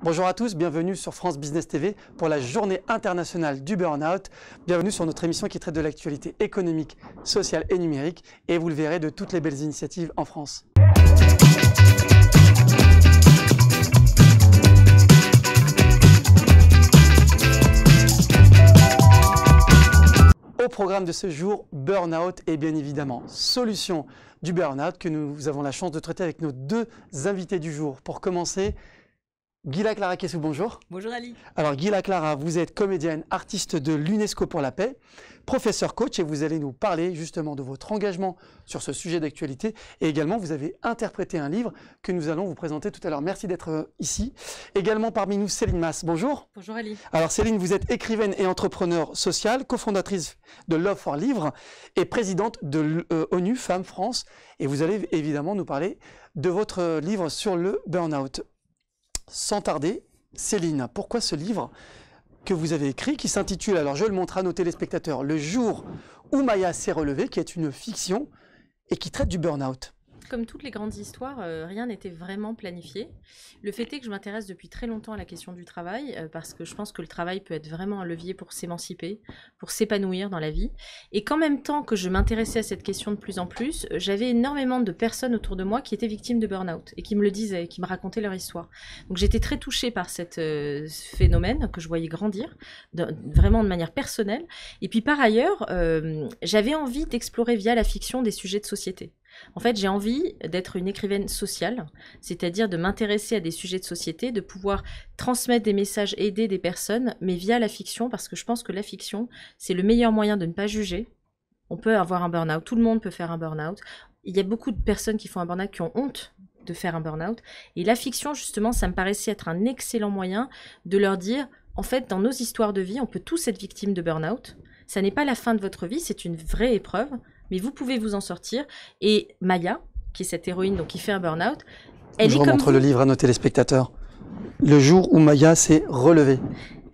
Bonjour à tous, bienvenue sur France Business TV pour la journée internationale du burn-out. Bienvenue sur notre émission qui traite de l'actualité économique, sociale et numérique et vous le verrez de toutes les belles initiatives en France. Au programme de ce jour, burn-out et bien évidemment solution du burn-out que nous avons la chance de traiter avec nos deux invités du jour. Pour commencer, Ghila Clara Kessou, bonjour. Bonjour Ali. Alors Ghila Clara, vous êtes comédienne, artiste de l'UNESCO pour la paix, professeur coach et vous allez nous parler justement de votre engagement sur ce sujet d'actualité et également vous avez interprété un livre que nous allons vous présenter tout à l'heure. Merci d'être ici. Également parmi nous Céline Masse, bonjour. Bonjour Ali. Alors Céline, vous êtes écrivaine et entrepreneur sociale, cofondatrice de Love for Livre et présidente de ONU Femmes France et vous allez évidemment nous parler de votre livre sur le burn-out. Sans tarder, Céline, pourquoi ce livre que vous avez écrit qui s'intitule, alors je le montre à nos téléspectateurs, Le jour où Maya s'est relevée, qui est une fiction et qui traite du burn-out? Comme toutes les grandes histoires, rien n'était vraiment planifié. Le fait est que je m'intéresse depuis très longtemps à la question du travail, parce que je pense que le travail peut être vraiment un levier pour s'émanciper, pour s'épanouir dans la vie. Et qu'en même temps que je m'intéressais à cette question de plus en plus, j'avais énormément de personnes autour de moi qui étaient victimes de burn-out et qui me le disaient, qui me racontaient leur histoire. Donc j'étais très touchée par ce phénomène que je voyais grandir, vraiment de manière personnelle. Et puis par ailleurs, j'avais envie d'explorer via la fiction des sujets de société. En fait, j'ai envie d'être une écrivaine sociale, c'est-à-dire de m'intéresser à des sujets de société, de pouvoir transmettre des messages, aider des personnes, mais via la fiction, parce que je pense que la fiction, c'est le meilleur moyen de ne pas juger. On peut avoir un burn-out, tout le monde peut faire un burn-out. Il y a beaucoup de personnes qui font un burn-out qui ont honte de faire un burn-out. Et la fiction, justement, ça me paraissait être un excellent moyen de leur dire, en fait, dans nos histoires de vie, on peut tous être victimes de burn-out. Ça n'est pas la fin de votre vie, c'est une vraie épreuve. Mais vous pouvez vous en sortir. Et Maya, qui est cette héroïne donc, qui fait un burn-out, elle je est comme remontre vous. Le livre à nos téléspectateurs. Le jour où Maya s'est relevée.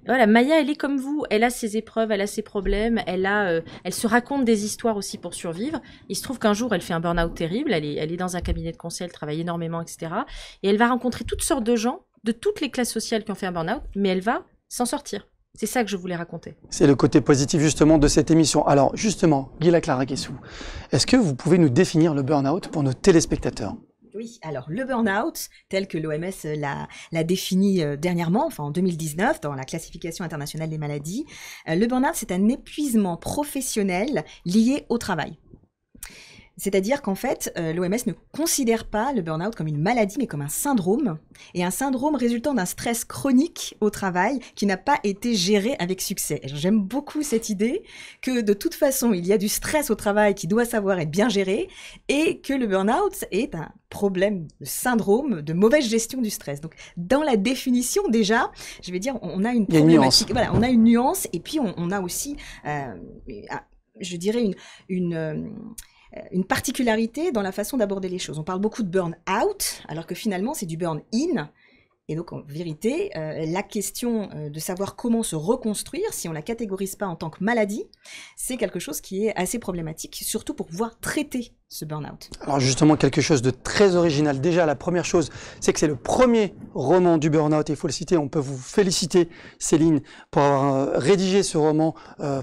Voilà, Maya, elle est comme vous. Elle a ses épreuves, elle a ses problèmes. Elle se raconte des histoires aussi pour survivre. Il se trouve qu'un jour, elle fait un burn-out terrible. Elle est dans un cabinet de conseil, elle travaille énormément, etc. Et elle va rencontrer toutes sortes de gens, de toutes les classes sociales qui ont fait un burn-out, mais elle va s'en sortir. C'est ça que je voulais raconter. C'est le côté positif justement de cette émission. Alors justement, Ghila Clara Kessou, est-ce que vous pouvez nous définir le burn-out pour nos téléspectateurs? Oui, alors le burn-out, tel que l'OMS l'a défini dernièrement, enfin en 2019, dans la classification internationale des maladies, le burn-out, c'est un épuisement professionnel lié au travail. C'est-à-dire qu'en fait, l'OMS ne considère pas le burn-out comme une maladie, mais comme un syndrome, et un syndrome résultant d'un stress chronique au travail qui n'a pas été géré avec succès. J'aime beaucoup cette idée que de toute façon, il y a du stress au travail qui doit savoir être bien géré, et que le burn-out est un problème de syndrome, de mauvaise gestion du stress. Donc, dans la définition, déjà, je vais dire, on a une problématique. Voilà, on a une nuance, et puis on a aussi, je dirais, une particularité dans la façon d'aborder les choses. On parle beaucoup de burn-out, alors que finalement, c'est du burn-in. Et donc, en vérité, la question de savoir comment se reconstruire, si on ne la catégorise pas en tant que maladie, c'est quelque chose qui est assez problématique, surtout pour pouvoir traiter ce burn-out. Alors justement, quelque chose de très original. Déjà, la première chose, c'est que c'est le premier roman du burn-out, et il faut le citer, on peut vous féliciter, Céline, pour avoir rédigé ce roman,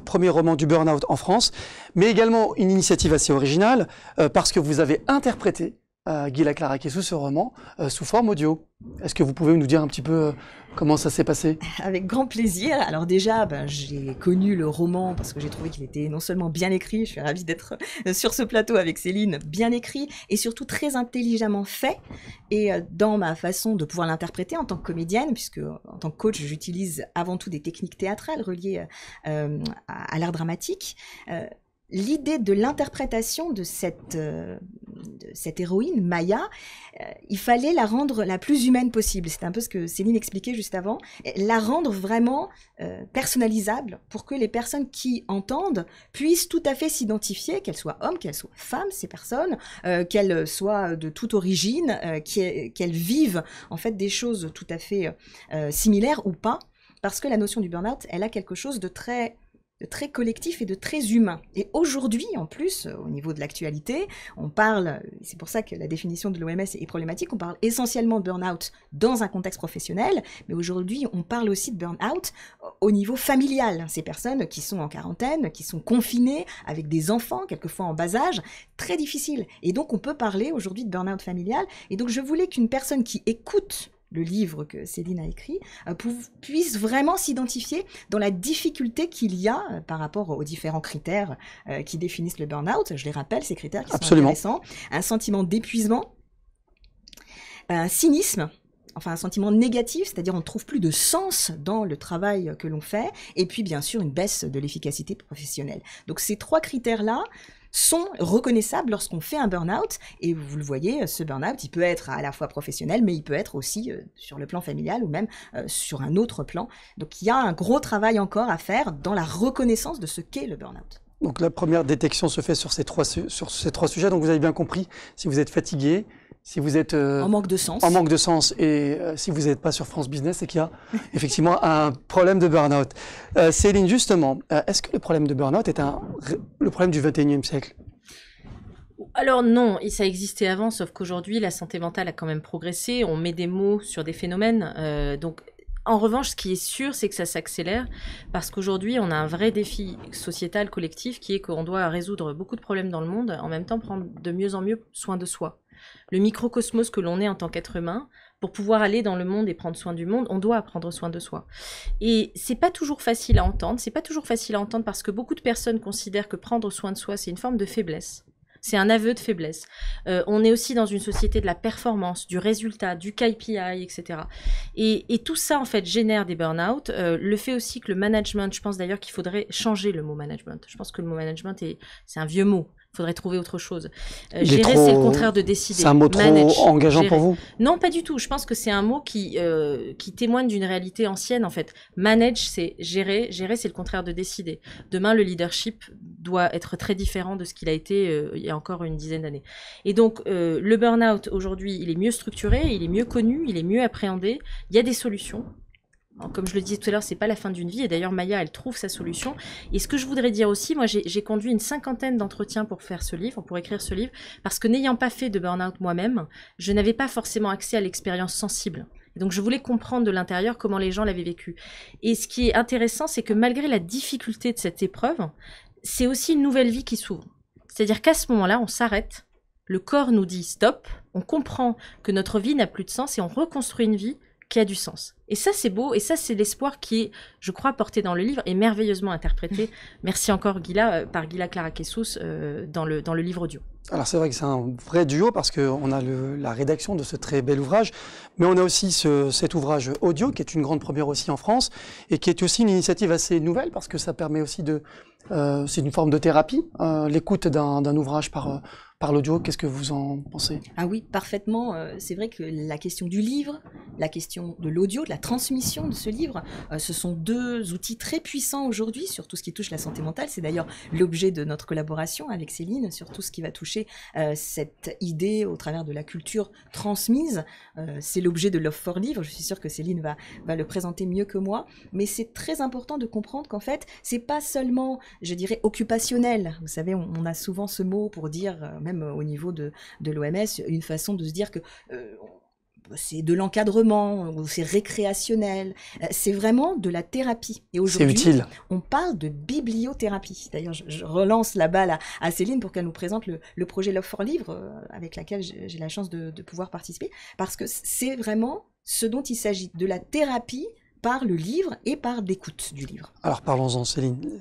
premier roman du burn-out en France, mais également une initiative assez originale, parce que vous avez interprété Ghila Clara Kessou ce roman sous forme audio. Est-ce que vous pouvez nous dire un petit peu comment ça s'est passé? Avec grand plaisir. Alors déjà, j'ai connu le roman parce que j'ai trouvé qu'il était non seulement bien écrit, je suis ravie d'être sur ce plateau avec Céline, bien écrit et surtout très intelligemment fait. Et dans ma façon de pouvoir l'interpréter en tant que comédienne, puisque en tant que coach, j'utilise avant tout des techniques théâtrales reliées à l'art dramatique. L'idée de l'interprétation de cette héroïne, Maya, il fallait la rendre la plus humaine possible. C'est un peu ce que Céline expliquait juste avant. La rendre vraiment personnalisable pour que les personnes qui entendent puissent tout à fait s'identifier, qu'elles soient hommes, qu'elles soient femmes, ces personnes, qu'elles soient de toute origine, qu'elles vivent en fait des choses tout à fait similaires ou pas. Parce que la notion du burn-out, elle a quelque chose de très très collectif et de très humain. Et aujourd'hui, en plus, au niveau de l'actualité, on parle, c'est pour ça que la définition de l'OMS est problématique, on parle essentiellement de burn-out dans un contexte professionnel, mais aujourd'hui, on parle aussi de burn-out au niveau familial. Ces personnes qui sont en quarantaine, qui sont confinées avec des enfants, quelquefois en bas âge, très difficile. Et donc, on peut parler aujourd'hui de burn-out familial. Et donc, je voulais qu'une personne qui écoute le livre que Céline a écrit, puisse vraiment s'identifier dans la difficulté qu'il y a par rapport aux différents critères qui définissent le burn-out. Je les rappelle, ces critères qui sont intéressants. Un sentiment d'épuisement, un cynisme, enfin un sentiment négatif, c'est-à-dire on ne trouve plus de sens dans le travail que l'on fait, et puis bien sûr une baisse de l'efficacité professionnelle. Donc ces 3 critères-là sont reconnaissables lorsqu'on fait un burn-out, et vous le voyez, ce burn-out, il peut être à la fois professionnel, mais il peut être aussi sur le plan familial, ou même sur un autre plan. Donc il y a un gros travail encore à faire dans la reconnaissance de ce qu'est le burn-out. Donc la première détection se fait sur ces trois sujets, donc vous avez bien compris, si vous êtes fatigué, si vous êtes en manque de sens, et si vous n'êtes pas sur France Business, c'est qu'il y a effectivement un problème de burn-out. Céline, justement, est-ce que le problème de burn-out est le problème du 21e siècle? Alors non, ça existait avant, sauf qu'aujourd'hui, la santé mentale a quand même progressé. On met des mots sur des phénomènes. En revanche, ce qui est sûr, c'est que ça s'accélère parce qu'aujourd'hui, on a un vrai défi sociétal, collectif, qui est qu'on doit résoudre beaucoup de problèmes dans le monde, en même temps prendre de mieux en mieux soin de soi. Le microcosmos que l'on est en tant qu'être humain, pour pouvoir aller dans le monde et prendre soin du monde, on doit prendre soin de soi. Et c'est pas toujours facile à entendre. C'est pas toujours facile à entendre parce que beaucoup de personnes considèrent que prendre soin de soi, c'est une forme de faiblesse. C'est un aveu de faiblesse. On est aussi dans une société de la performance, du résultat, du KPI, etc. Et tout ça, en fait, génère des burn-out. Le fait aussi que le management, je pense d'ailleurs qu'il faudrait changer le mot management. Je pense que le mot management, c'est un vieux mot. Il faudrait trouver autre chose. Gérer, c'est le contraire de décider. C'est un mot trop engageant gérer. Pour vous? Non, pas du tout. Je pense que c'est un mot qui témoigne d'une réalité ancienne, en fait. Manage, c'est gérer. Gérer, c'est le contraire de décider. Demain, le leadership doit être très différent de ce qu'il a été il y a encore une dizaine d'années. Et donc, le burn-out, aujourd'hui, il est mieux structuré, il est mieux connu, il est mieux appréhendé. Il y a des solutions. Alors, comme je le disais tout à l'heure, c'est pas la fin d'une vie. Et d'ailleurs, Maya, elle trouve sa solution. Et ce que je voudrais dire aussi, moi, j'ai conduit une 50aine d'entretiens pour faire ce livre, pour écrire ce livre, parce que n'ayant pas fait de burn-out moi-même, je n'avais pas forcément accès à l'expérience sensible. Et donc, je voulais comprendre de l'intérieur comment les gens l'avaient vécu. Et ce qui est intéressant, c'est que malgré la difficulté de cette épreuve, c'est aussi une nouvelle vie qui s'ouvre. C'est-à-dire qu'à ce moment-là, on s'arrête, le corps nous dit stop, on comprend que notre vie n'a plus de sens et on reconstruit une vie qui a du sens. Et ça, c'est beau, et ça, c'est l'espoir qui est, je crois, porté dans le livre et merveilleusement interprété. Merci encore, Gila, par Gila Clara-Kessous dans le livre audio. Alors c'est vrai que c'est un vrai duo parce qu'on a la rédaction de ce très bel ouvrage, mais on a aussi cet ouvrage audio qui est une grande première aussi en France et qui est aussi une initiative assez nouvelle parce que ça permet aussi c'est une forme de thérapie, l'écoute d'un ouvrage par l'audio. Qu'est-ce que vous en pensez? Ah oui, parfaitement. C'est vrai que la question du livre, la question de l'audio, de la transmission de ce livre, ce sont 2 outils très puissants aujourd'hui sur tout ce qui touche la santé mentale. C'est d'ailleurs l'objet de notre collaboration avec Céline sur tout ce qui va toucher cette idée au travers de la culture transmise. C'est l'objet de Love for Livre. Je suis sûre que Céline va le présenter mieux que moi. Mais c'est très important de comprendre qu'en fait, c'est pas seulement, je dirais, occupationnel. Vous savez, on a souvent ce mot pour dire, même au niveau de l'OMS, une façon de se dire que c'est de l'encadrement, ou c'est récréationnel, c'est vraiment de la thérapie. Et aujourd'hui, on parle de bibliothérapie. D'ailleurs, je relance la balle à Céline pour qu'elle nous présente le projet Love for Livre, avec laquelle j'ai la chance de pouvoir participer, parce que c'est vraiment ce dont il s'agit, de la thérapie par le livre et par l'écoute du livre. Alors parlons-en, Céline.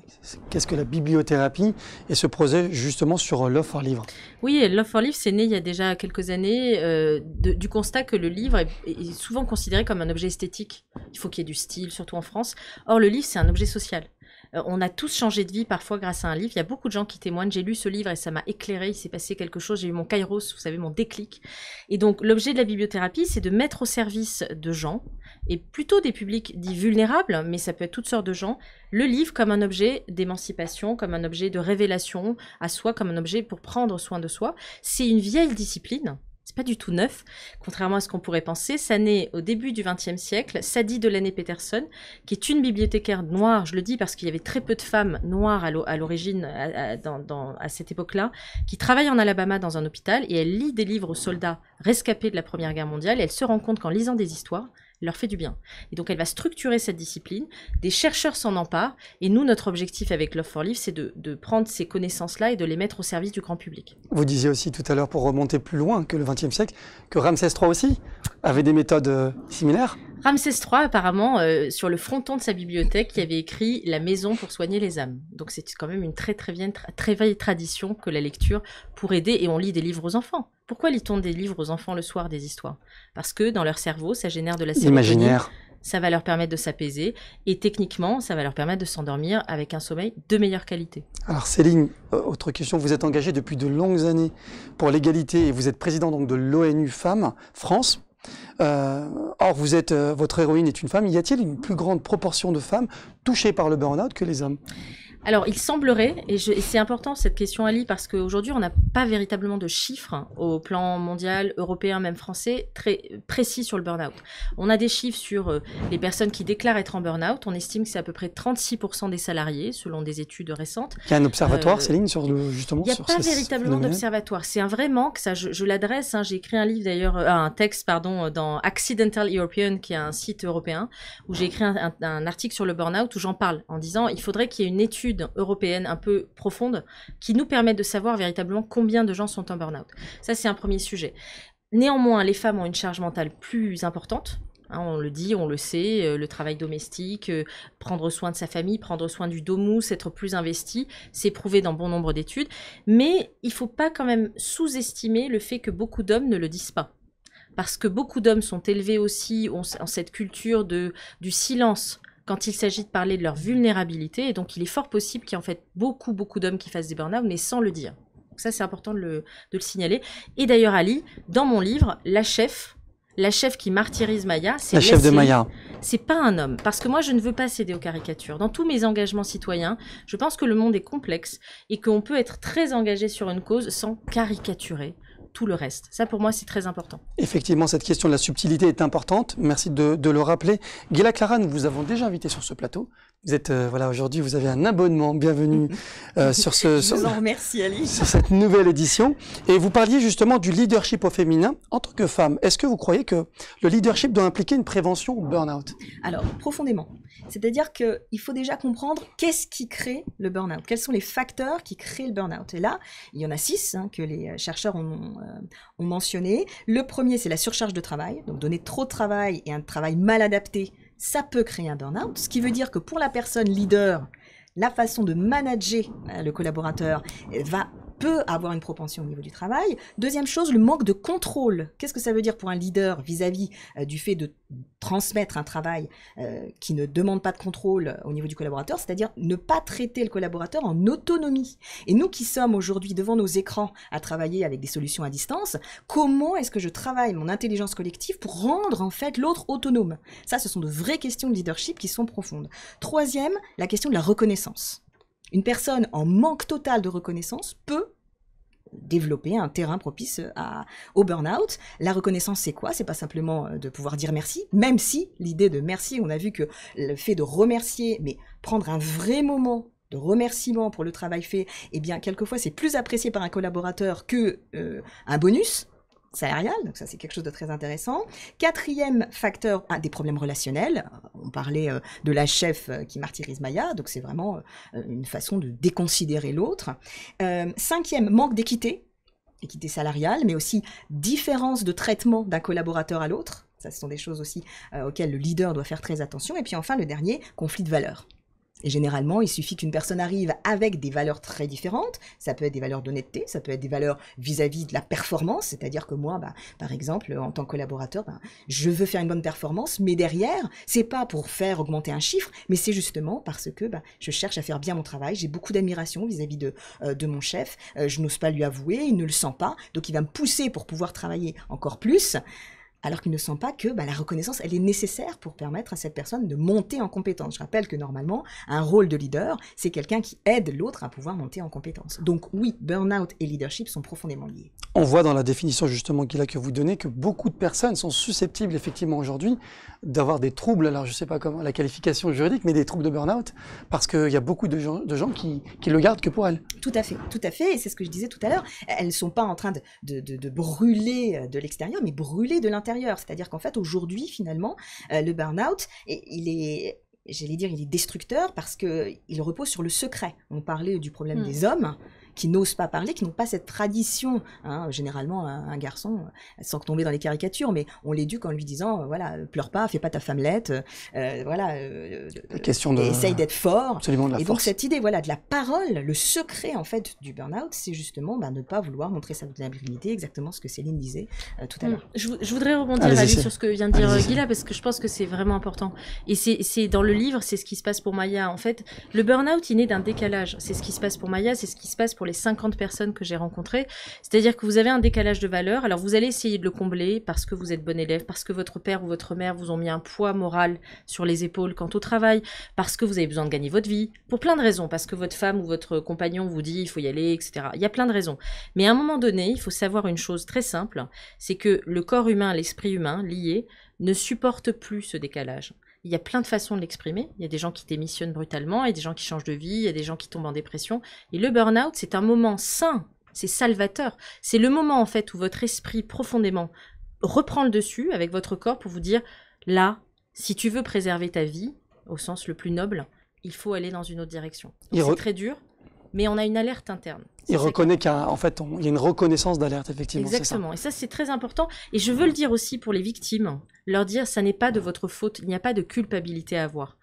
Qu'est-ce que la bibliothérapie et ce projet justement sur Love for Livre? Oui, Love for Livre, c'est né il y a déjà quelques années du constat que le livre est souvent considéré comme un objet esthétique. Il faut qu'il y ait du style, surtout en France. Or, le livre, c'est un objet social. On a tous changé de vie parfois grâce à un livre. Il y a beaucoup de gens qui témoignent. J'ai lu ce livre et ça m'a éclairé. Il s'est passé quelque chose. J'ai eu mon kairos, vous savez, mon déclic. Et donc, l'objet de la bibliothérapie, c'est de mettre au service de gens, et plutôt des publics dits vulnérables, mais ça peut être toutes sortes de gens, le livre comme un objet d'émancipation, comme un objet de révélation à soi, comme un objet pour prendre soin de soi. C'est une vieille discipline. C'est pas du tout neuf, contrairement à ce qu'on pourrait penser. Ça naît au début du XXe siècle. Sadie Delaney-Peterson, qui est une bibliothécaire noire, je le dis parce qu'il y avait très peu de femmes noires à l'origine, à cette époque-là, qui travaille en Alabama dans un hôpital et elle lit des livres aux soldats rescapés de la Première Guerre mondiale et elle se rend compte qu'en lisant des histoires, leur fait du bien. Et donc elle va structurer cette discipline, des chercheurs s'en emparent, et nous, notre objectif avec Love for Life, c'est de prendre ces connaissances-là et de les mettre au service du grand public. Vous disiez aussi tout à l'heure, pour remonter plus loin que le XXe siècle, que Ramsès III aussi avait des méthodes similaires. Ramsès III, apparemment, sur le fronton de sa bibliothèque, il avait écrit « La maison pour soigner les âmes ». Donc c'est quand même une très vieille tradition que la lecture pour aider, et on lit des livres aux enfants. Pourquoi lit-on des livres aux enfants le soir, des histoires? Parce que dans leur cerveau, ça génère de la sérotonine. Imaginaire. Ça va leur permettre de s'apaiser, et techniquement, ça va leur permettre de s'endormir avec un sommeil de meilleure qualité. Alors Céline, autre question, vous êtes engagée depuis de longues années pour l'égalité, et vous êtes présidente donc de l'ONU Femmes France. Or, votre héroïne est une femme. Y a-t-il une plus grande proportion de femmes touchées par le burn-out que les hommes? Alors, il semblerait, et c'est important cette question, Ali, parce qu'aujourd'hui, on n'a pas véritablement de chiffres au plan mondial, européen, même français, très précis sur le burn-out. On a des chiffres sur les personnes qui déclarent être en burn-out. On estime que c'est à peu près 36% des salariés, selon des études récentes. Il y a un observatoire, Céline, justement il n'y a pas véritablement d'observatoire. C'est un vrai manque. Ça, je l'adresse. J'ai écrit un livre, d'ailleurs, un texte, pardon, dans Accidental European, qui est un site européen, où j'ai écrit un article sur le burn-out, où j'en parle, en disant il faudrait qu'il y ait une étude européenne un peu profonde qui nous permette de savoir véritablement combien de gens sont en burn-out. Ça, c'est un premier sujet. Néanmoins, les femmes ont une charge mentale plus importante. On le dit, on le sait, le travail domestique, prendre soin de sa famille, prendre soin du domus, être plus investi, c'est prouvé dans bon nombre d'études. Mais il ne faut pas quand même sous-estimer le fait que beaucoup d'hommes ne le disent pas. Parce que beaucoup d'hommes sont élevés aussi en cette culture du silence, quand il s'agit de parler de leur vulnérabilité, et donc il est fort possible qu'il y ait en fait beaucoup d'hommes qui fassent des burn-out, mais sans le dire. Donc ça, c'est important de le signaler. Et d'ailleurs, Ali, dans mon livre, la chef qui martyrise Maya, c'est la chef de Maya. C'est pas un homme, parce que moi, je ne veux pas céder aux caricatures. Dans tous mes engagements citoyens, je pense que le monde est complexe et qu'on peut être très engagé sur une cause sans caricaturer tout le reste. Ça, pour moi, c'est très important. Effectivement, cette question de la subtilité est importante. Merci de le rappeler. Ghila Clara, nous vous avons déjà invité sur ce plateau. Vous êtes, aujourd'hui, vous avez un abonnement. Bienvenue sur Je vous en remercie, Ali. Sur cette nouvelle édition. Et vous parliez justement du leadership au féminin. En tant que femme, est-ce que vous croyez que le leadership doit impliquer une prévention au burn-out? Alors, profondément. C'est-à-dire qu'il faut déjà comprendre qu'est-ce qui crée le burn-out. Quels sont les facteurs qui créent le burn-out? Et là, il y en a 6 que les chercheurs ont mentionné. Le premier, c'est la surcharge de travail. Donc, donner trop de travail et un travail mal adapté, ça peut créer un burn-out. Ce qui veut dire que pour la personne leader, la façon de manager le collaborateur peut avoir une propension au niveau du travail. Deuxième chose, le manque de contrôle. Qu'est-ce que ça veut dire pour un leader vis-à-vis du fait de transmettre un travail qui ne demande pas de contrôle au niveau du collaborateur, c'est-à-dire ne pas traiter le collaborateur en autonomie. Et nous qui sommes aujourd'hui devant nos écrans à travailler avec des solutions à distance, comment est-ce que je travaille mon intelligence collective pour rendre en fait l'autre autonome? Ça, ce sont de vraies questions de leadership qui sont profondes. Troisième, la question de la reconnaissance. Une personne en manque total de reconnaissance peut développer un terrain propice au burn-out. La reconnaissance, c'est quoi? C'est pas simplement de pouvoir dire merci, même si l'idée de merci, on a vu que le fait de remercier, mais prendre un vrai moment de remerciement pour le travail fait, eh bien, quelquefois, c'est plus apprécié par un collaborateur que un bonus salarial, donc ça c'est quelque chose de très intéressant. Quatrième facteur, des problèmes relationnels. On parlait de la chef qui martyrise Maya, donc c'est vraiment une façon de déconsidérer l'autre. Cinquième, manque d'équité salariale, mais aussi différence de traitement d'un collaborateur à l'autre. Ça, ce sont des choses aussi auxquelles le leader doit faire très attention. Et puis enfin, le dernier, conflit de valeurs. Et généralement, il suffit qu'une personne arrive avec des valeurs très différentes. Ça peut être des valeurs d'honnêteté, ça peut être des valeurs vis-à-vis de la performance. C'est-à-dire que moi, par exemple, en tant que collaborateur, je veux faire une bonne performance, mais derrière, c'est pas pour faire augmenter un chiffre, mais c'est justement parce que je cherche à faire bien mon travail. J'ai beaucoup d'admiration vis-à-vis de mon chef. Je n'ose pas lui avouer, il ne le sent pas. Donc, il va me pousser pour pouvoir travailler encore plus. alors qu'il ne sent pas que la reconnaissance, elle est nécessaire pour permettre à cette personne de monter en compétence. Je rappelle que normalement, un rôle de leader, c'est quelqu'un qui aide l'autre à pouvoir monter en compétence. Donc oui, burn-out et leadership sont profondément liés. On voit dans la définition justement que vous donnez que beaucoup de personnes sont susceptibles effectivement aujourd'hui d'avoir des troubles, alors je ne sais pas comment la qualification juridique, mais des troubles de burn-out, parce qu'il y a beaucoup de gens qui le gardent que pour elles. Tout à fait, et c'est ce que je disais tout à l'heure, elles ne sont pas en train de brûler de l'extérieur, mais brûler de l'intérieur. C'est-à-dire qu'en fait, aujourd'hui, finalement, le burn-out, il est destructeur parce qu'il repose sur le secret. On parlait du problème des hommes qui n'osent pas parler, qui n'ont pas cette tradition. Généralement, un garçon, sans tomber dans les caricatures, mais on l'éduque en lui disant, voilà, pleure pas, fais pas ta femmelette, essaye d'être fort. Absolument, de la et force. donc cette idée, voilà, de la parole, le secret en fait du burn-out, c'est justement ne pas vouloir montrer sa vulnérabilité, exactement ce que Céline disait tout à l'heure. Je voudrais rebondir sur ce que vient de dire Ghila, parce que je pense que c'est vraiment important. Et c'est dans le livre, c'est ce qui se passe pour Maya. En fait, le burn-out, il naît d'un décalage. C'est ce qui se passe pour Maya, c'est ce qui se passe pour les 50 personnes que j'ai rencontrées. C'est-à-dire que vous avez un décalage de valeur. Alors vous allez essayer de le combler parce que vous êtes bon élève, parce que votre père ou votre mère vous ont mis un poids moral sur les épaules quant au travail, parce que vous avez besoin de gagner votre vie, pour plein de raisons, parce que votre femme ou votre compagnon vous dit il faut y aller, etc. Il y a plein de raisons. Mais à un moment donné, il faut savoir une chose très simple, c'est que le corps humain, l'esprit humain, liés, ne supporte plus ce décalage. Il y a plein de façons de l'exprimer. Il y a des gens qui démissionnent brutalement, il y a des gens qui changent de vie, il y a des gens qui tombent en dépression. Et le burn-out, c'est un moment sain, c'est salvateur. C'est le moment en fait où votre esprit profondément reprend le dessus avec votre corps pour vous dire, là, si tu veux préserver ta vie, au sens le plus noble, il faut aller dans une autre direction. C'est très dur, mais on a une alerte interne. Il reconnaît qu'il y a une reconnaissance d'alerte, effectivement. Exactement. Et ça, c'est très important. Et je veux le dire aussi pour les victimes, leur dire, ça n'est pas de votre faute, il n'y a pas de culpabilité à avoir.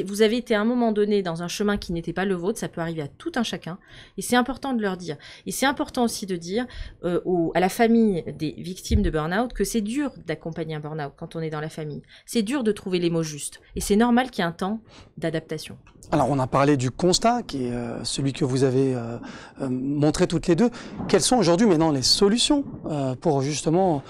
Vous avez été à un moment donné dans un chemin qui n'était pas le vôtre, ça peut arriver à tout un chacun, et c'est important de leur dire. Et c'est important aussi de dire à la famille des victimes de burn-out que c'est dur d'accompagner un burn-out quand on est dans la famille. C'est dur de trouver les mots justes, et c'est normal qu'il y ait un temps d'adaptation. Alors on a parlé du constat, qui est celui que vous avez montré toutes les deux. Quelles sont aujourd'hui maintenant les solutions pour justement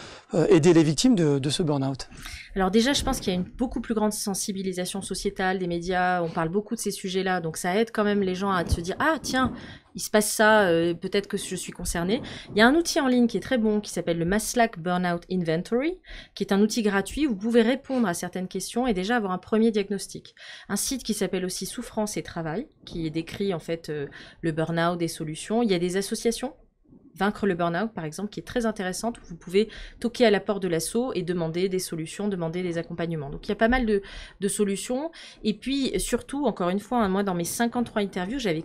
aider les victimes de ce burn-out ? Alors déjà, je pense qu'il y a une beaucoup plus grande sensibilisation sociétale des médias. On parle beaucoup de ces sujets-là, donc ça aide quand même les gens à se dire « Ah tiens, il se passe ça, peut-être que je suis concernée ». Il y a un outil en ligne qui est très bon, qui s'appelle le Maslach Burnout Inventory, qui est un outil gratuit où vous pouvez répondre à certaines questions et déjà avoir un premier diagnostic. Un site qui s'appelle aussi Souffrance et Travail, qui décrit en fait le burn-out, des solutions. Il y a des associations. Vaincre le burn-out, par exemple, qui est très intéressante, où vous pouvez toquer à la porte de l'asso et demander des solutions, demander des accompagnements. Donc, il y a pas mal de solutions. Et puis, surtout, encore une fois, moi, dans mes 53 interviews, j'avais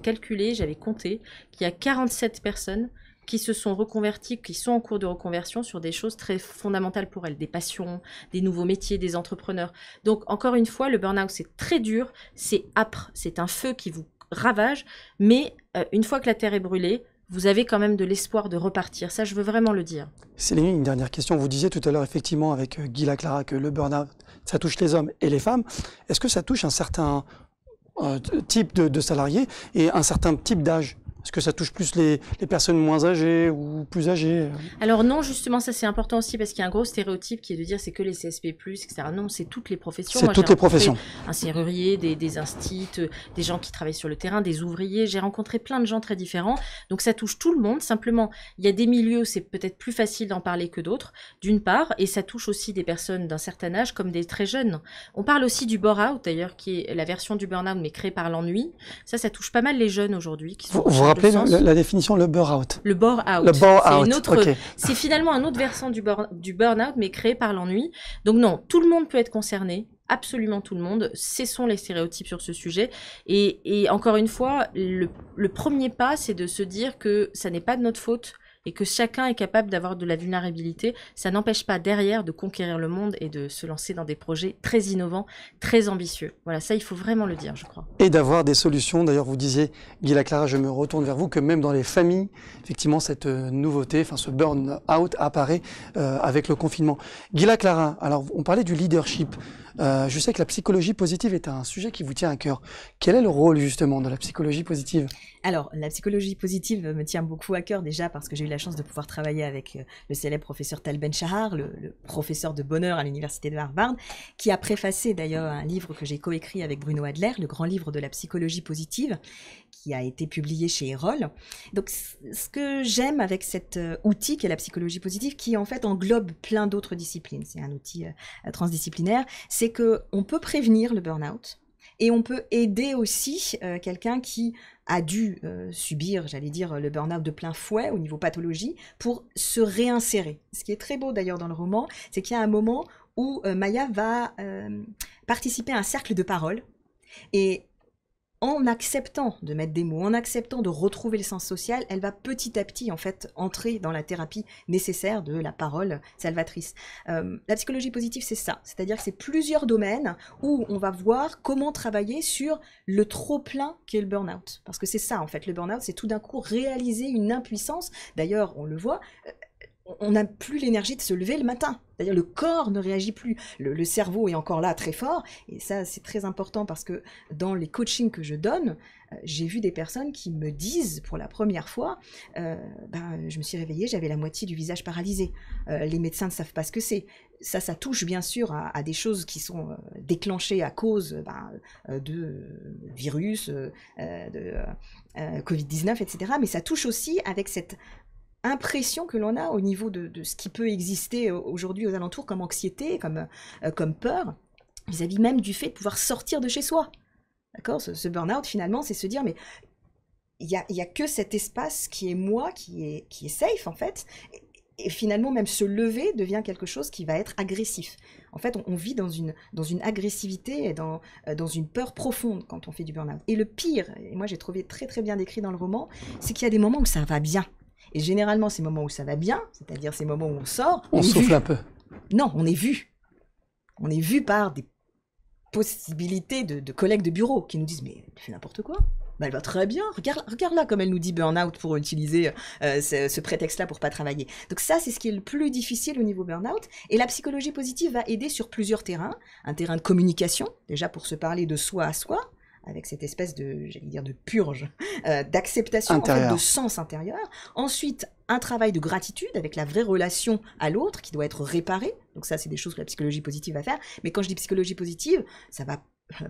compté qu'il y a 47 personnes qui se sont reconverties, qui sont en cours de reconversion sur des choses très fondamentales pour elles, des passions, des nouveaux métiers, des entrepreneurs. Donc, encore une fois, le burn-out, c'est très dur, c'est âpre, c'est un feu qui vous ravage, mais une fois que la terre est brûlée, vous avez quand même de l'espoir de repartir. Ça, je veux vraiment le dire. Céline, une dernière question. Vous disiez tout à l'heure, effectivement, avec Ghila Clara, que le burn-out, ça touche les hommes et les femmes. Est-ce que ça touche un certain type de salariés et un certain type d'âge ? Est-ce que ça touche plus les personnes moins âgées ou plus âgées ? Alors non, justement, ça c'est important aussi parce qu'il y a un gros stéréotype qui est de dire c'est que les CSP+, etc. Non, c'est toutes les professions. C'est toutes les professions. Un serrurier, des instits, des gens qui travaillent sur le terrain, des ouvriers. J'ai rencontré plein de gens très différents. Donc ça touche tout le monde. Simplement, il y a des milieux où c'est peut-être plus facile d'en parler que d'autres, d'une part. Et ça touche aussi des personnes d'un certain âge comme des très jeunes. On parle aussi du bore-out d'ailleurs, qui est la version du burn-out mais créée par l'ennui. Ça touche pas mal les jeunes aujourd'hui qui sont... Vous rappelez la définition, le bore-out. Le bore-out. Le bore-out, okay. C'est finalement un autre versant du burn-out, mais créé par l'ennui. Donc non, tout le monde peut être concerné, absolument tout le monde. Cessons les stéréotypes sur ce sujet. Et encore une fois, le premier pas, c'est de se dire que ça n'est pas de notre faute, et que chacun est capable d'avoir de la vulnérabilité. Ça n'empêche pas derrière de conquérir le monde et de se lancer dans des projets très innovants, très ambitieux. Voilà, ça, il faut vraiment le dire, je crois. Et d'avoir des solutions. D'ailleurs, vous disiez, Ghila Clara, je me retourne vers vous, que même dans les familles, effectivement, cette nouveauté, enfin ce burn-out apparaît avec le confinement. Ghila Clara, alors on parlait du leadership. Je sais que la psychologie positive est un sujet qui vous tient à cœur. Quel est le rôle justement de la psychologie positive? Alors, la psychologie positive me tient beaucoup à cœur déjà parce que j'ai eu la chance de pouvoir travailler avec le célèbre professeur Tal Ben-Shahar, le professeur de bonheur à l'université de Harvard, qui a préfacé d'ailleurs un livre que j'ai coécrit avec Bruno Adler, le grand livre de la psychologie positive, qui a été publié chez Erol. Donc, ce que j'aime avec cet outil qu'est la psychologie positive, qui en fait englobe plein d'autres disciplines, c'est un outil transdisciplinaire, c'est qu'on peut prévenir le burn-out et on peut aider aussi quelqu'un qui a dû subir, j'allais dire, le burn-out de plein fouet au niveau pathologie pour se réinsérer. Ce qui est très beau d'ailleurs dans le roman, c'est qu'il y a un moment où Maya va participer à un cercle de parole et en acceptant de mettre des mots, en acceptant de retrouver le sens social, elle va petit à petit en fait entrer dans la thérapie nécessaire de la parole salvatrice. La psychologie positive, c'est ça, c'est-à-dire que c'est plusieurs domaines où on va voir comment travailler sur le trop-plein qu'est le burn-out. Parce que c'est ça en fait, le burn-out, c'est tout d'un coup réaliser une impuissance. D'ailleurs, on le voit, on n'a plus l'énergie de se lever le matin. C'est-à-dire le corps ne réagit plus. Le cerveau est encore là très fort. Et ça, c'est très important parce que dans les coachings que je donne, j'ai vu des personnes qui me disent pour la première fois, je me suis réveillée, j'avais la moitié du visage paralysé. Les médecins ne savent pas ce que c'est. Ça touche bien sûr à des choses qui sont déclenchées à cause de virus, de Covid-19, etc. Mais ça touche aussi avec cette impression que l'on a au niveau de ce qui peut exister aujourd'hui aux alentours comme anxiété, comme peur, vis-à-vis même du fait de pouvoir sortir de chez soi. D'accord ? Ce burn-out, finalement, c'est se dire, mais il y a que cet espace qui est moi, qui est safe, en fait, et finalement, même se lever devient quelque chose qui va être agressif. En fait, on vit dans une agressivité et dans une peur profonde quand on fait du burn-out. Et le pire, et moi j'ai trouvé très très bien décrit dans le roman, c'est qu'il y a des moments où ça va bien. Et généralement, ces moments où ça va bien, c'est-à-dire ces moments où on sort... On souffle un peu. Non, on est vu. On est vu par des possibilités de collègues de bureau qui nous disent « Mais tu fais n'importe quoi ?» Elle va très bien, regarde là comme elle nous dit burn-out pour utiliser ce prétexte-là pour pas travailler. Donc ça, c'est ce qui est le plus difficile au niveau burn-out. Et la psychologie positive va aider sur plusieurs terrains. Un terrain de communication, déjà pour se parler de soi à soi, avec cette espèce de purge, d'acceptation, en fait, de sens intérieur. Ensuite, un travail de gratitude avec la vraie relation à l'autre qui doit être réparée. Donc ça, c'est des choses que la psychologie positive va faire. Mais quand je dis psychologie positive, ça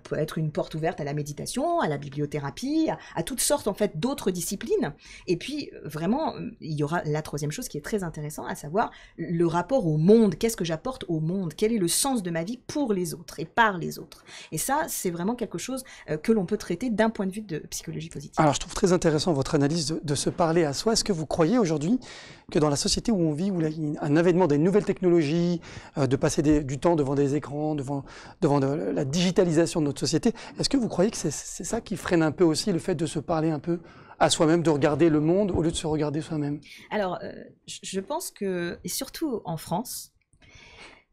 peut être une porte ouverte à la méditation, à la bibliothérapie, à toutes sortes en fait d'autres disciplines. Et puis vraiment, il y aura la troisième chose qui est très intéressante, à savoir le rapport au monde. Qu'est-ce que j'apporte au monde? Quel est le sens de ma vie pour les autres et par les autres? Et ça, c'est vraiment quelque chose que l'on peut traiter d'un point de vue de psychologie positive. Alors, je trouve très intéressant votre analyse de se parler à soi. Est-ce que vous croyez aujourd'hui que dans la société où on vit, où il y a un avènement des nouvelles technologies, de passer du temps devant des écrans, devant la digitalisation de notre société, est-ce que vous croyez que c'est ça qui freine un peu aussi le fait de se parler un peu à soi-même, de regarder le monde au lieu de se regarder soi-même? Alors, je pense que, et surtout en France,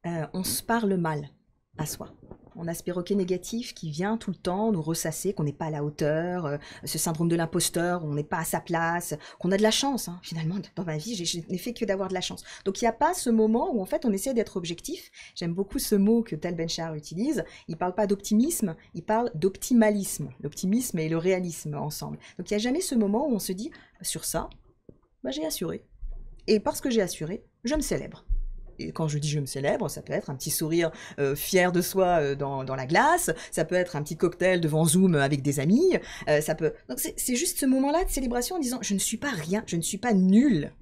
on se parle mal à soi. On a ce perroquet négatif qui vient tout le temps nous ressasser, qu'on n'est pas à la hauteur, ce syndrome de l'imposteur, on n'est pas à sa place, qu'on a de la chance. Hein. Finalement, dans ma vie, je n'ai fait que d'avoir de la chance. Donc, il n'y a pas ce moment où, en fait, on essaie d'être objectif. J'aime beaucoup ce mot que Tal Ben-Shahar utilise. Il ne parle pas d'optimisme, il parle d'optimalisme. L'optimisme et le réalisme ensemble. Donc, il n'y a jamais ce moment où on se dit, sur ça, j'ai assuré. Et parce que j'ai assuré, je me célèbre. Et quand je dis je me célèbre, ça peut être un petit sourire fier de soi dans la glace, ça peut être un petit cocktail devant Zoom avec des amis, ça peut... Donc c'est juste ce moment-là de célébration en disant je ne suis pas rien, je ne suis pas nul.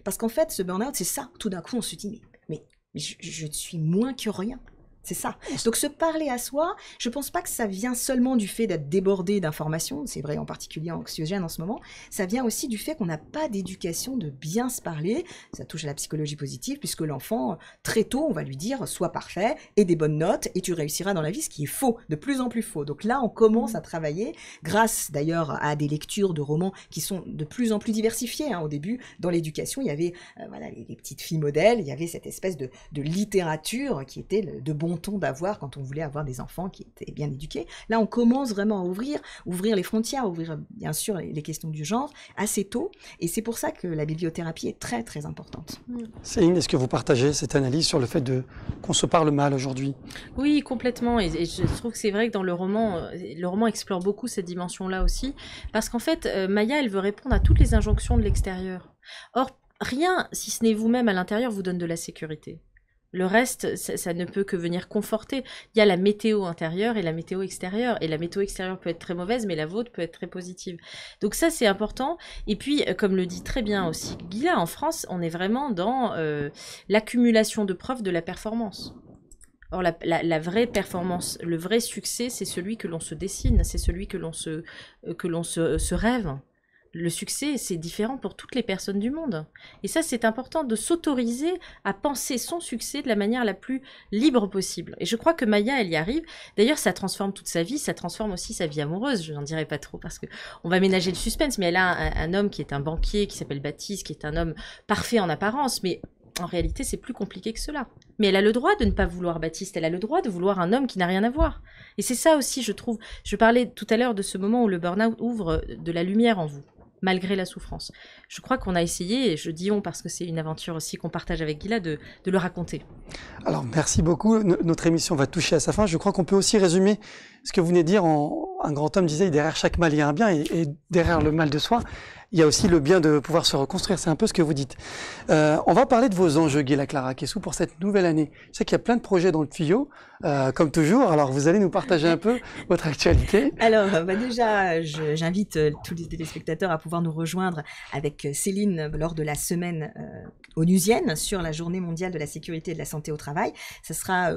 Parce qu'en fait, ce burn-out, c'est ça. Tout d'un coup, on se dit mais je suis moins que rien. C'est ça. Donc se parler à soi, je pense pas que ça vient seulement du fait d'être débordé d'informations, c'est vrai en particulier anxiogène en ce moment, ça vient aussi du fait qu'on n'a pas d'éducation de bien se parler, ça touche à la psychologie positive, puisque l'enfant, très tôt, on va lui dire, sois parfait, et des bonnes notes, et tu réussiras dans la vie, ce qui est faux, de plus en plus faux. Donc là, on commence à travailler, grâce d'ailleurs à des lectures de romans qui sont de plus en plus diversifiées. Hein. Au début, dans l'éducation, il y avait les petites filles modèles, il y avait cette espèce de littérature qui était de bon rêvons-t-on d'avoir quand on voulait avoir des enfants qui étaient bien éduqués. Là, on commence vraiment à ouvrir les frontières, ouvrir bien sûr les questions du genre assez tôt. Et c'est pour ça que la bibliothérapie est très, très importante. Céline, est-ce que vous partagez cette analyse sur le fait qu'on se parle mal aujourd'hui? Oui, complètement. Et je trouve que c'est vrai que dans le roman explore beaucoup cette dimension-là aussi. Parce qu'en fait, Maya, elle veut répondre à toutes les injonctions de l'extérieur. Or, rien, si ce n'est vous-même à l'intérieur, vous donne de la sécurité. Le reste, ça ne peut que venir conforter. Il y a la météo intérieure et la météo extérieure. Et la météo extérieure peut être très mauvaise, mais la vôtre peut être très positive. Donc ça, c'est important. Et puis, comme le dit très bien aussi Gila, en France, on est vraiment dans l'accumulation de preuves de la performance. Or, la vraie performance, le vrai succès, c'est celui que l'on se dessine, c'est celui que l'on se rêve. Le succès, c'est différent pour toutes les personnes du monde. Et ça, c'est important de s'autoriser à penser son succès de la manière la plus libre possible. Et je crois que Maya, elle y arrive. D'ailleurs, ça transforme toute sa vie, ça transforme aussi sa vie amoureuse. Je n'en dirai pas trop parce qu'on va ménager le suspense. Mais elle a un homme qui est un banquier, qui s'appelle Baptiste, qui est un homme parfait en apparence. Mais en réalité, c'est plus compliqué que cela. Mais elle a le droit de ne pas vouloir Baptiste. Elle a le droit de vouloir un homme qui n'a rien à voir. Et c'est ça aussi, je trouve. Je parlais tout à l'heure de ce moment où le burn-out ouvre de la lumière en vous, malgré la souffrance. Je crois qu'on a essayé, et je dis on parce que c'est une aventure aussi qu'on partage avec Gila, de le raconter. Alors, merci beaucoup. Notre émission va toucher à sa fin. Je crois qu'on peut aussi résumer ce que vous venez de dire. Un grand homme disait, derrière chaque mal, il y a un bien, et derrière le mal de soi, il y a aussi le bien de pouvoir se reconstruire. C'est un peu ce que vous dites. On va parler de vos enjeux, Gila Clara Kessou, pour cette nouvelle année. Je sais qu'il y a plein de projets dans le tuyau, comme toujours. Alors, vous allez nous partager un peu votre actualité. Alors, déjà, j'invite tous les téléspectateurs à pouvoir nous rejoindre avec Céline lors de la semaine onusienne sur la journée mondiale de la sécurité et de la santé au travail. Ce sera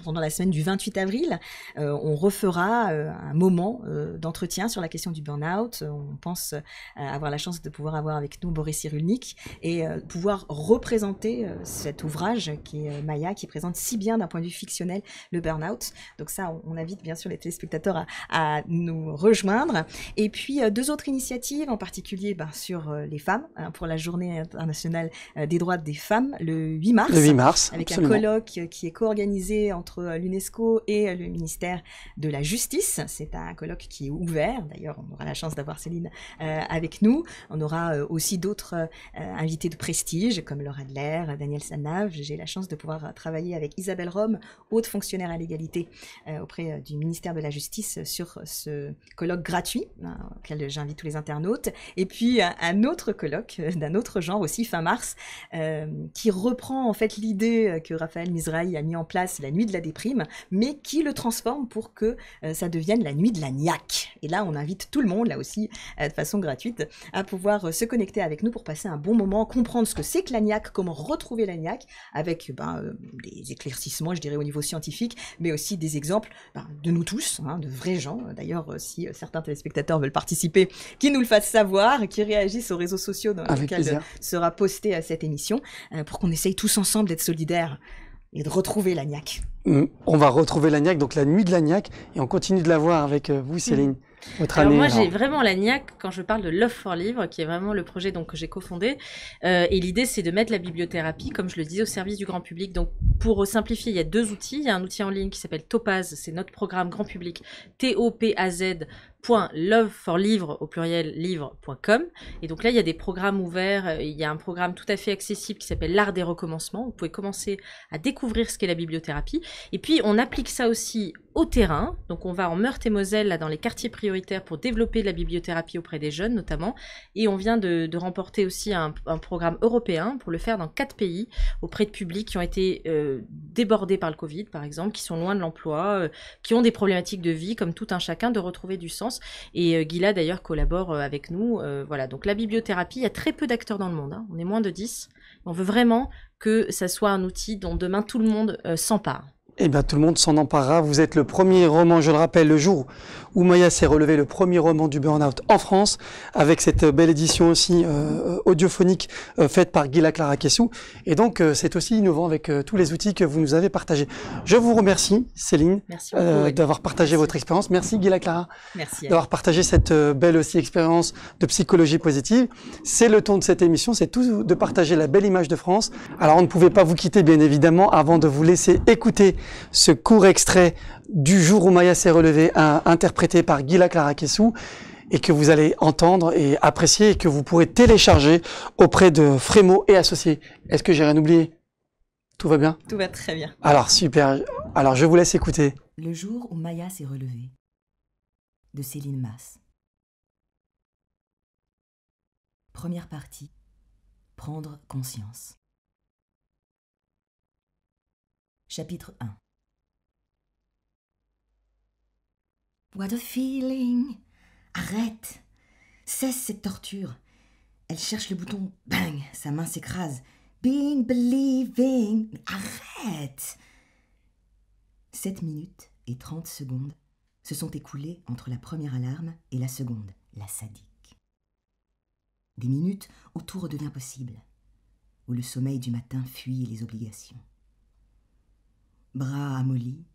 pendant la semaine du 28 avril. On refera un moment d'entretien sur la question du burn-out. On pense avoir la chance de pouvoir avoir avec nous Boris Cyrulnik et pouvoir représenter cet ouvrage qui est Maya, qui présente si bien d'un point de vue fictionnel le burn-out. Donc ça, on invite bien sûr les téléspectateurs à nous rejoindre. Et puis deux autres initiatives, en particulier sur les femmes, pour la journée internationale des droits des femmes, le 8 mars. Le 8 mars, avec absolument. un colloque qui est co-organisé entre l'UNESCO et le ministère de la Justice. C'est un colloque qui est ouvert. D'ailleurs, on aura la chance d'avoir Céline avec nous. On aura aussi d'autres invités de prestige, comme Laura Adler, Daniel Sanave. J'ai la chance de pouvoir travailler avec Isabelle Rome, haute fonctionnaire à l'égalité auprès du ministère de la Justice, sur ce colloque gratuit, auquel j'invite tous les internautes. Et puis, un autre colloque d'un autre genre aussi, fin mars, qui reprend en fait l'idée que Raphaël Mizrahi a mis en place, la nuit de la déprime, mais qui le transforme pour que ça devienne la nuit de la niaque. Et là, on invite tout le monde, là aussi, de façon gratuite, à pouvoir se connecter avec nous pour passer un bon moment, comprendre ce que c'est que la niaque, comment retrouver la niaque, avec des éclaircissements, je dirais, au niveau scientifique, mais aussi des exemples de nous tous, de vrais gens. D'ailleurs, si certains téléspectateurs veulent participer, qu'ils nous le fassent savoir, qu'ils réagissent aux réseaux sociaux dans lesquels sera postée cette émission, pour qu'on essaye tous ensemble d'être solidaires et de retrouver la niaque. On va retrouver la niaque, donc la nuit de la niaque, et on continue de la voir avec vous, Céline. Alors moi, j'ai vraiment la niaque quand je parle de Love for Livre, qui est vraiment le projet que j'ai cofondé. Et l'idée, c'est de mettre la bibliothérapie, comme je le disais, au service du grand public. Donc, pour simplifier, il y a deux outils. Il y a un outil en ligne qui s'appelle Topaz, c'est notre programme grand public, topaz.loveforlivre au pluriel livre.com. Et donc là, il y a des programmes ouverts. Il y a un programme tout à fait accessible qui s'appelle l'art des recommencements. Vous pouvez commencer à découvrir ce qu'est la bibliothérapie. Et puis, on applique ça aussi au terrain. Donc, on va en Meurthe-et-Moselle, là, dans les quartiers prioritaires, pour développer la bibliothérapie auprès des jeunes, notamment. Et on vient de remporter aussi un programme européen pour le faire dans 4 pays, auprès de publics qui ont été débordés par le Covid, par exemple, qui sont loin de l'emploi, qui ont des problématiques de vie, comme tout un chacun, de retrouver du sens. Et Gila, d'ailleurs, collabore avec nous. Voilà. Donc, la bibliothérapie, il y a très peu d'acteurs dans le monde. On est moins de 10. On veut vraiment que ça soit un outil dont demain tout le monde s'empare. Eh bien, tout le monde s'en emparera. Vous êtes le premier roman, je le rappelle, le jour où Maya s'est relevé, le premier roman du burn-out en France, avec cette belle édition aussi audiophonique faite par Gila Clara Kessou. Et donc, c'est aussi innovant avec tous les outils que vous nous avez partagés. Je vous remercie, Céline, d'avoir partagé votre expérience. Merci, Gila Clara, d'avoir partagé cette belle aussi expérience de psychologie positive. C'est le ton de cette émission, c'est tout de partager la belle image de France. Alors, on ne pouvait pas vous quitter, bien évidemment, avant de vous laisser écouter ce court extrait du jour où Maya s'est relevée, interprété par Gila Clara-Kessou, et que vous allez entendre et apprécier et que vous pourrez télécharger auprès de Frémo et Associés. Est-ce que j'ai rien oublié? Tout va bien? Tout va très bien. Alors, super. Alors, je vous laisse écouter. Le jour où Maya s'est relevée, de Céline Masse. Première partie, prendre conscience. Chapitre 1. What a feeling! Arrête! Cesse cette torture. Elle cherche le bouton, bang! Sa main s'écrase. Being, believing. Arrête! 7 minutes et 30 secondes se sont écoulées entre la première alarme et la seconde, la sadique. Des minutes où tout redevient possible, où le sommeil du matin fuit les obligations. Bras amollis,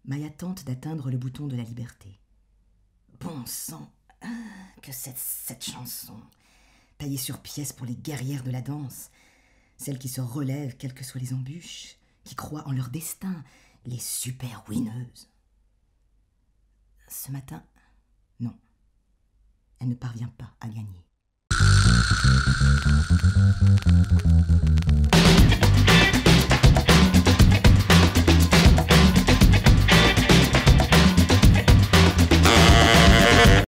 Maya tente d'atteindre le bouton de la liberté. Bon sang, que cette chanson, taillée sur pièces pour les guerrières de la danse, celles qui se relèvent quelles que soient les embûches, qui croient en leur destin, les super winneuses. Ce matin, non, elle ne parvient pas à gagner.